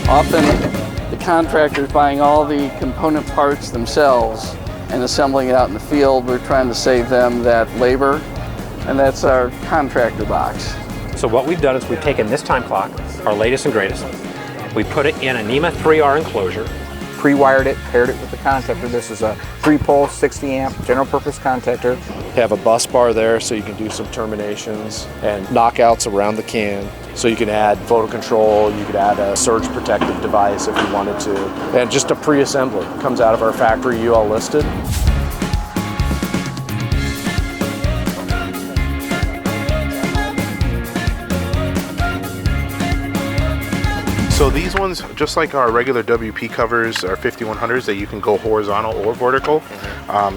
Often the contractor's buying all the component parts themselves and assembling it out in the field. We're trying to save them that labor, and that's our contractor box. So what we've done is we've taken this time clock, our latest and greatest, we put it in a NEMA 3R enclosure, Pre-wired it, paired it with the contactor. This is a 3-pole, 60 amp, general purpose contactor. You have a bus bar there so you can do some terminations and knockouts around the can. So you can add photo control, you could add a surge protective device if you wanted to. And just a pre-assembly. Comes out of our factory UL listed. So these ones, just like our regular WP covers, our 5100s that you can go horizontal or vertical.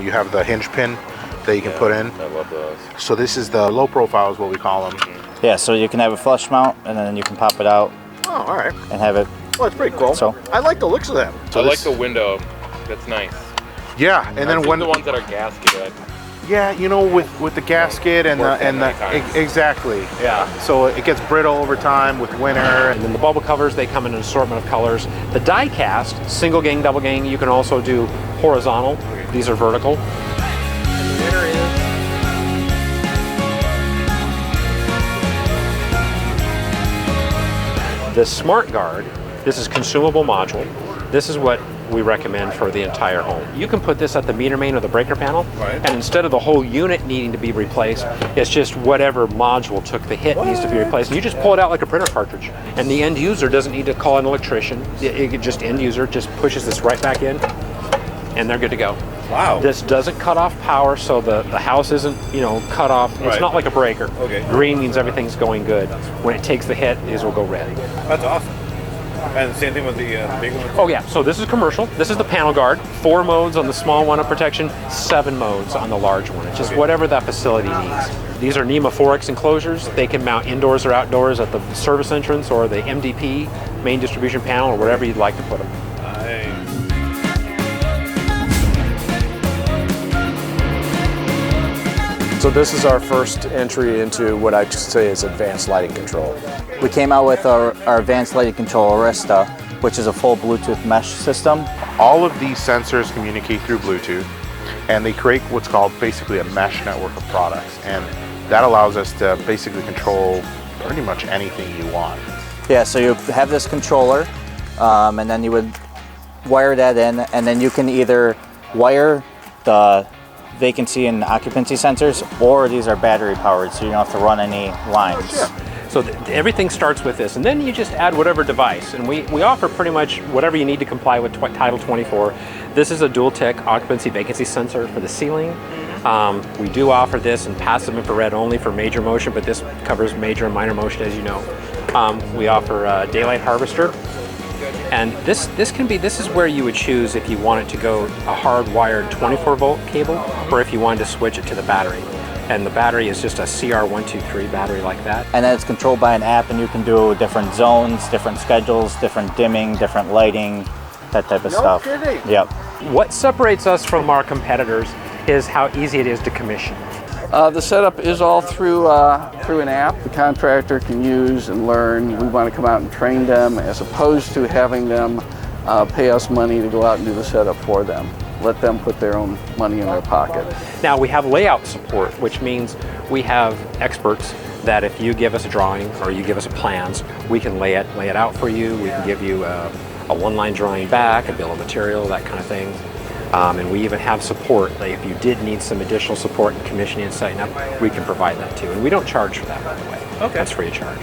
You have the hinge pin that you can put in. I love those. So this is the low profile is what we call them. Yeah, so you can have a flush mount and then you can pop it out Oh, all right. and have it. Well, that's pretty cool. So- I like the looks of them. I like the window. That's nice. Yeah, and I've then seen when the ones that are gasketed. yeah, you know, with the gasket and Worked the many times. exactly. Yeah. So it gets brittle over time with winter. and then the bubble covers, they come in an assortment of colors. The die cast, single gang, double gang, you can also do horizontal. These are vertical. The Smart Guard, this is consumable module. This is what we recommend for the entire home. You can put this at the meter main or the breaker panel, and instead of the whole unit needing to be replaced, it's just whatever module took the hit needs to be replaced. And you just pull it out like a printer cartridge. And the end user doesn't need to call an electrician. It just end user just pushes this right back in, and they're good to go. Wow. This doesn't cut off power, so the house isn't, cut off. It's Right. not like a breaker. Okay. Green means everything's going good. When it takes the hit, it will go red. That's awesome. And same thing with the big one. Oh yeah, so this is commercial. This is the panel guard. 4 modes on the small one of protection, 7 modes on the large one. It's just whatever that facility needs. These are NEMA 4X enclosures. They can mount indoors or outdoors at the service entrance or the MDP, main distribution panel, or wherever you'd like to put them. So this is our first entry into what I just say is advanced lighting control. We came out with our advanced lighting control, Arista, which is a full Bluetooth mesh system. All of these sensors communicate through Bluetooth, and they create what's called basically a mesh network of products, and that allows us to basically control pretty much anything you want. Yeah, so you have this controller, and then you would wire that in, and then you can either wire the vacancy and occupancy sensors, or these are battery powered, so you don't have to run any lines. So everything starts with this, and then you just add whatever device. And we offer pretty much whatever you need to comply with Title 24. This is a dual tick occupancy vacancy sensor for the ceiling. We do offer this in passive infrared only for major motion, but this covers major and minor motion, as you know. We offer a daylight harvester. And this is where you would choose if you wanted to go a hardwired 24-volt cable, or if you wanted to switch it to the battery. And the battery is just a CR123 battery like that. And then it's controlled by an app, and you can do different zones, different schedules, different dimming, different lighting, that type of stuff. No kidding. Yep. What separates us from our competitors is how easy it is to commission. The setup is all through an app the contractor can use and learn. We want to come out and train them as opposed to having them pay us money to go out and do the setup for them. Let them put their own money in their pocket. Now we have layout support, which means we have experts that if you give us a drawing or you give us plans, we can lay it out for you. We can give you a one-line drawing back, a bill of material, that kind of thing. And we even have support. Like if you did need some additional support in commissioning and setting up, we can provide that too. And we don't charge for that, by the way. Okay. That's free of charge.